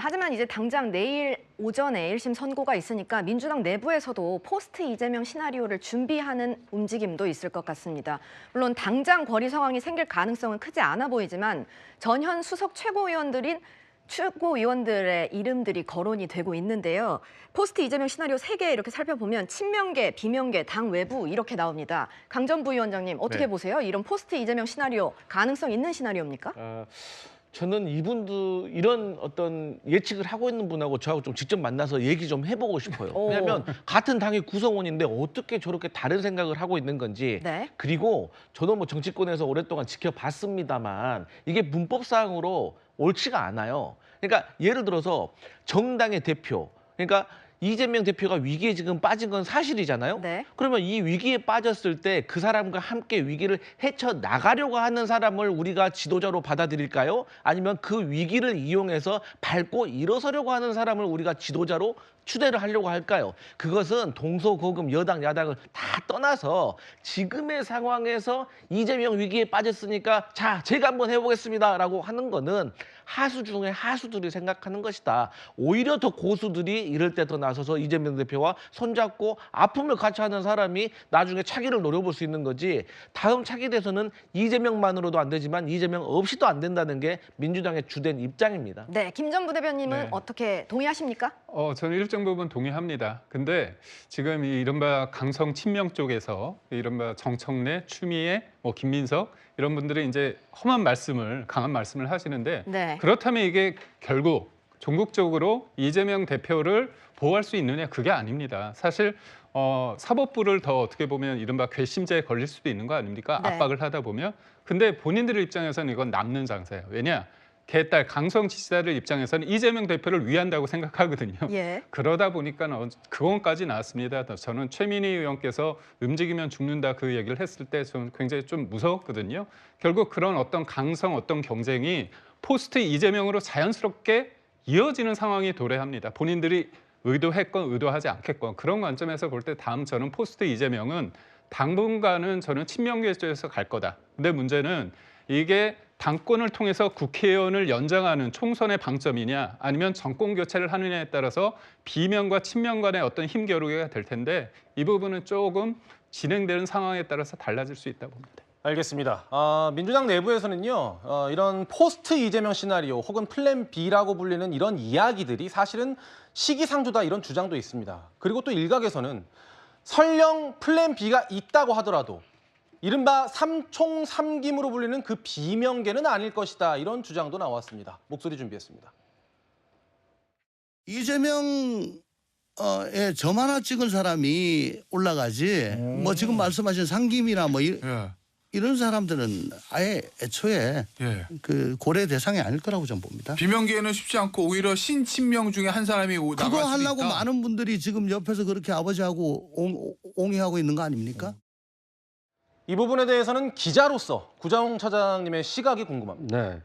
하지만 이제 당장 내일 오전에 1심 선고가 있으니까 민주당 내부에서도 포스트 이재명 시나리오를 준비하는 움직임도 있을 것 같습니다. 물론 당장 거리 상황이 생길 가능성은 크지 않아 보이지만 전현 수석 최고위원들의 이름들이 거론이 되고 있는데요. 포스트 이재명 시나리오 3개 이렇게 살펴보면 친명계, 비명계, 당 외부 이렇게 나옵니다. 강전 부위원장님 어떻게 보세요? 이런 포스트 이재명 시나리오 가능성 있는 시나리오입니까? 저는 이분도 이런 어떤 예측을 하고 있는 분하고 저하고 좀 직접 만나서 얘기 좀 해보고 싶어요. 왜냐하면 같은 당의 구성원인데 어떻게 저렇게 다른 생각을 하고 있는 건지. 네. 그리고 저도 뭐 정치권에서 오랫동안 지켜봤습니다만 이게 문법상으로 옳지가 않아요. 그러니까 예를 들어서 정당의 대표, 그러니까 이재명 대표가 위기에 지금 빠진 건 사실이잖아요. 네. 그러면 이 위기에 빠졌을 때 그 사람과 함께 위기를 헤쳐나가려고 하는 사람을 우리가 지도자로 받아들일까요? 아니면 그 위기를 이용해서 밟고 일어서려고 하는 사람을 우리가 지도자로 추대를 하려고 할까요? 그것은 동서고금 여당 야당을 다 떠나서 지금의 상황에서 이재명 위기에 빠졌으니까 자 제가 한번 해보겠습니다라고 하는 거는 하수 중에 하수들이 생각하는 것이다. 오히려 더 고수들이 이럴 때 더 나서서 이재명 대표와 손잡고 아픔을 같이 하는 사람이 나중에 차기를 노려볼 수 있는 거지. 다음 차기 대선은 이재명만으로도 안 되지만 이재명 없이도 안 된다는 게 민주당의 주된 입장입니다. 네, 김 전 부대변님은 네. 어떻게 동의하십니까? 저는 일정 부분 동의합니다. 근데 지금 이 이른바 강성 친명 쪽에서 이른바 정청래, 추미애, 김민석 이런 분들이 이제 험한 말씀을, 강한 말씀을 하시는데 네. 그렇다면 이게 결국 종국적으로 이재명 대표를 보호할 수 있느냐 그게 아닙니다. 사실 사법부를 더 어떻게 보면 이른바 괘씸죄에 걸릴 수도 있는 거 아닙니까? 네. 압박을 하다 보면. 근데 본인들의 입장에서는 이건 남는 장사예요. 왜냐? 개딸 강성 지지자들 입장에서는 이재명 대표를 위한다고 생각하거든요. 예. 그러다 보니까 그건까지 나왔습니다. 저는 최민희 의원께서 움직이면 죽는다 그 얘기를 했을 때 저는 굉장히 좀 무서웠거든요. 결국 그런 어떤 강성 어떤 경쟁이 포스트 이재명으로 자연스럽게 이어지는 상황이 도래합니다. 본인들이 의도했건 의도하지 않겠건 그런 관점에서 볼 때 다음 저는 포스트 이재명은 당분간은 저는 친명계쪽에서 갈 거다. 근데 문제는 이게 당권을 통해서 국회의원을 연장하는 총선의 방점이냐 아니면 정권 교체를 하느냐에 따라서 비명과 친명 간의 어떤 힘겨루기가 될 텐데 이 부분은 조금 진행되는 상황에 따라서 달라질 수 있다고 봅니다. 알겠습니다. 민주당 내부에서는요, 이런 포스트 이재명 시나리오 혹은 플랜 B라고 불리는 이런 이야기들이 사실은 시기상조다 이런 주장도 있습니다. 그리고 또 일각에서는 설령 플랜 B가 있다고 하더라도 이른바 삼총삼김으로 불리는 그 비명계는 아닐 것이다 이런 주장도 나왔습니다. 목소리 준비했습니다. 이재명의 점 하나 찍은 사람이 올라가지 뭐 지금 말씀하신 상김이나 뭐 이런 사람들은 아예 애초에 그 고려 대상이 아닐 거라고 저는 봅니다. 비명계에는 쉽지 않고 오히려 신친명 중에 한 사람이 나갈 수도 그거 있다. 하려고 많은 분들이 지금 옆에서 그렇게 아버지하고 옹이하고 있는 거 아닙니까? 이 부분에 대해서는 기자로서 구자홍 차장님의 시각이 궁금합니다. 네,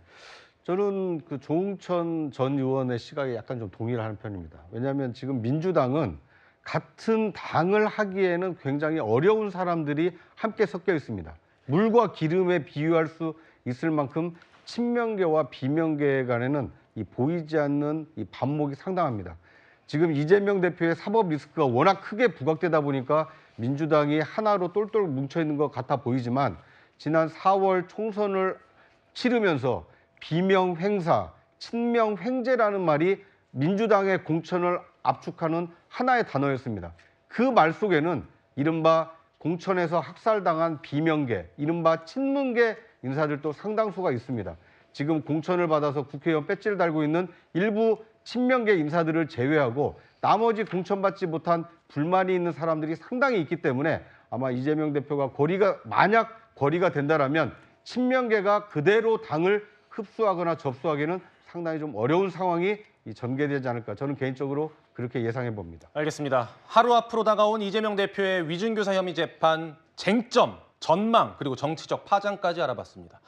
저는 그 조응천 전 의원의 시각에 약간 좀 동의를 하는 편입니다. 왜냐하면 지금 민주당은 같은 당을 하기에는 굉장히 어려운 사람들이 함께 섞여 있습니다. 물과 기름에 비유할 수 있을 만큼 친명계와 비명계 간에는 이 보이지 않는 이 반목이 상당합니다. 지금 이재명 대표의 사법 리스크가 워낙 크게 부각되다 보니까 민주당이 하나로 똘똘 뭉쳐있는 것 같아 보이지만 지난 4월 총선을 치르면서 비명 횡사, 친명 횡재라는 말이 민주당의 공천을 압축하는 하나의 단어였습니다. 그 말 속에는 이른바 공천에서 학살당한 비명계, 이른바 친문계 인사들도 상당수가 있습니다. 지금 공천을 받아서 국회의원 배지를 달고 있는 일부 친명계 인사들을 제외하고 나머지 공천받지 못한 불만이 있는 사람들이 상당히 있기 때문에 아마 이재명 대표가 만약 거리가 된다라면 친명계가 그대로 당을 흡수하거나 접수하기는 상당히 좀 어려운 상황이 전개되지 않을까 저는 개인적으로 그렇게 예상해 봅니다. 알겠습니다. 하루 앞으로 다가온 이재명 대표의 위증교사 혐의 재판 쟁점, 전망 그리고 정치적 파장까지 알아봤습니다.